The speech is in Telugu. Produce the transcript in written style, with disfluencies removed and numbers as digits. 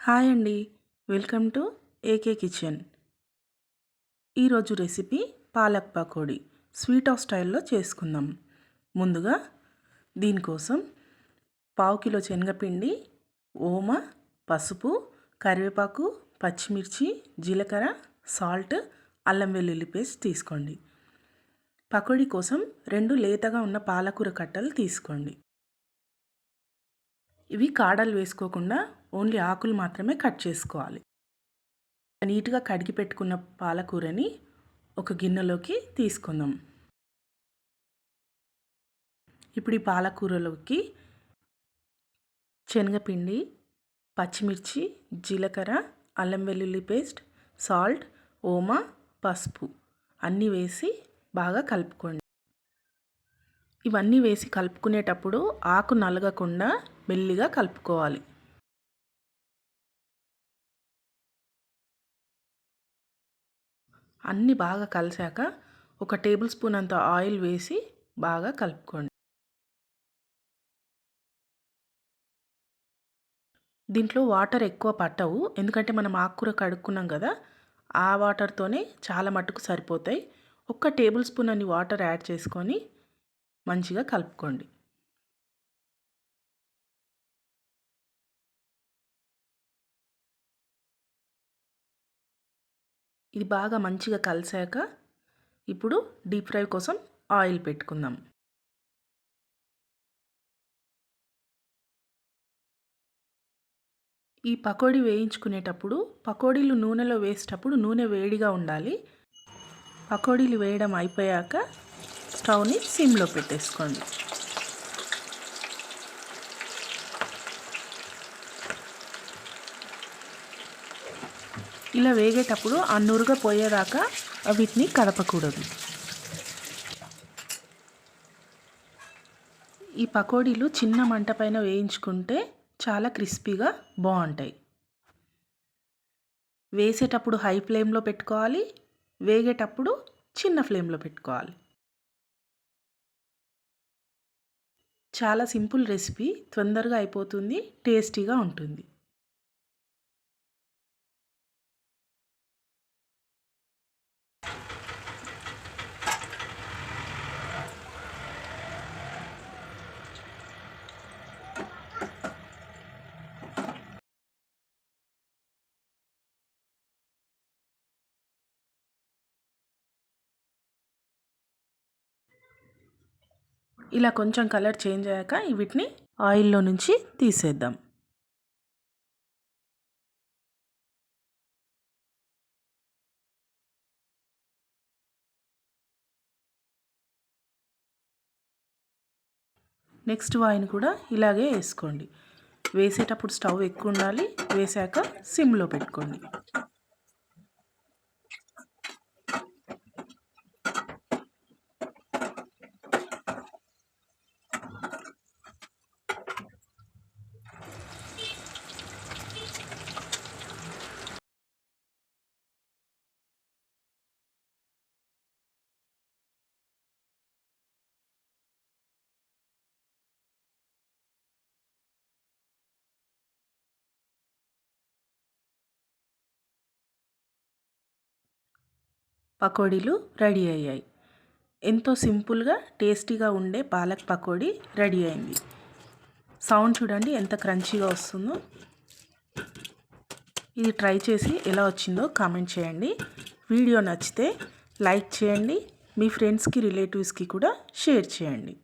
హాయ్ అండి. Welcome to AK kitchen. ఈరోజు recipe palak pakodi sweet house స్టైల్లో చేసుకుందాం. ముందుగా దీనికోసం పావు కిలో శనగపిండి, ఓమ, పసుపు, కరివేపాకు, పచ్చిమిర్చి, జీలకర్ర, సాల్ట్, అల్లం వెల్లుల్లి పేస్ట్ తీసుకోండి. పకోడీ కోసం 2 లేతగా ఉన్న పాలకూర కట్టలు తీసుకోండి. ఇవి కాడలు వేసుకోకుండా ఓన్లీ ఆకులు మాత్రమే కట్ చేసుకోవాలి. నీట్గా కడిగి పెట్టుకున్న పాలకూరని ఒక గిన్నెలోకి తీసుకుందాం. ఇప్పుడు ఈ పాలకూరలోకి శనగపిండి, పచ్చిమిర్చి, జీలకర్ర, అల్లం వెల్లుల్లి పేస్ట్, సాల్ట్, ఓమ, పసుపు అన్నీ వేసి బాగా కలుపుకోండి. ఇవన్నీ వేసి కలుపుకునేటప్పుడు ఆకు నలగకుండా మెల్లిగా కలుపుకోవాలి. అన్నీ బాగా కలిసాక 1 టేబుల్ స్పూన్ అంత ఆయిల్ వేసి బాగా కలుపుకోండి. దీంట్లో వాటర్ ఎక్కువ పట్టవు, ఎందుకంటే మనం ఆకుకూర కడుక్కున్నాం కదా, ఆ వాటర్తోనే చాలా మట్టుకు సరిపోతాయి. 1 టేబుల్ స్పూన్ అన్ని వాటర్ యాడ్ చేసుకొని మంచిగా కలుపుకోండి. ఇది బాగా మంచిగా కలిసాక ఇప్పుడు డీప్ ఫ్రై కోసం ఆయిల్ పెట్టుకుందాం. ఈ పకోడీ వేయించుకునేటప్పుడు పకోడీలు నూనెలో వేసేటప్పుడు నూనె వేడిగా ఉండాలి. పకోడీలు వేయడం అయిపోయాక స్టవ్ని సిమ్లో పెట్టేసుకోండి. ఇలా వేగేటప్పుడు ఆ నురుగ పోయేదాకా వీటిని కదపకూడదు. ఈ పకోడీలు చిన్న మంట పైన వేయించుకుంటే చాలా క్రిస్పీగా బాగుంటాయి. వేసేటప్పుడు హై ఫ్లేమ్లో పెట్టుకోవాలి, వేగేటప్పుడు చిన్న ఫ్లేమ్లో పెట్టుకోవాలి. చాలా సింపుల్ రెసిపీ, తొందరగా అయిపోతుంది, టేస్టీగా ఉంటుంది. ఇలా కొంచెం కలర్ చేంజ్ అయ్యాక వీటిని ఆయిల్లో నుంచి తీసేద్దాం. నెక్స్ట్ వాయిని కూడా ఇలాగే వేసుకోండి. వేసేటప్పుడు స్టవ్ ఎక్కువ ఉండాలి, వేసాక సిమ్లో పెట్టుకోండి. పకోడీలు రెడీ అయ్యాయి. ఎంతో సింపుల్గా టేస్టీగా ఉండే పాలక్ పకోడీ రెడీ అయింది. సౌండ్ చూడండి ఎంత క్రంచీగా వస్తుందో. ఇది ట్రై చేసి ఎలా వచ్చిందో కామెంట్ చేయండి. వీడియో నచ్చితే లైక్ చేయండి, మీ ఫ్రెండ్స్కి రిలేటివ్స్కి కూడా షేర్ చేయండి.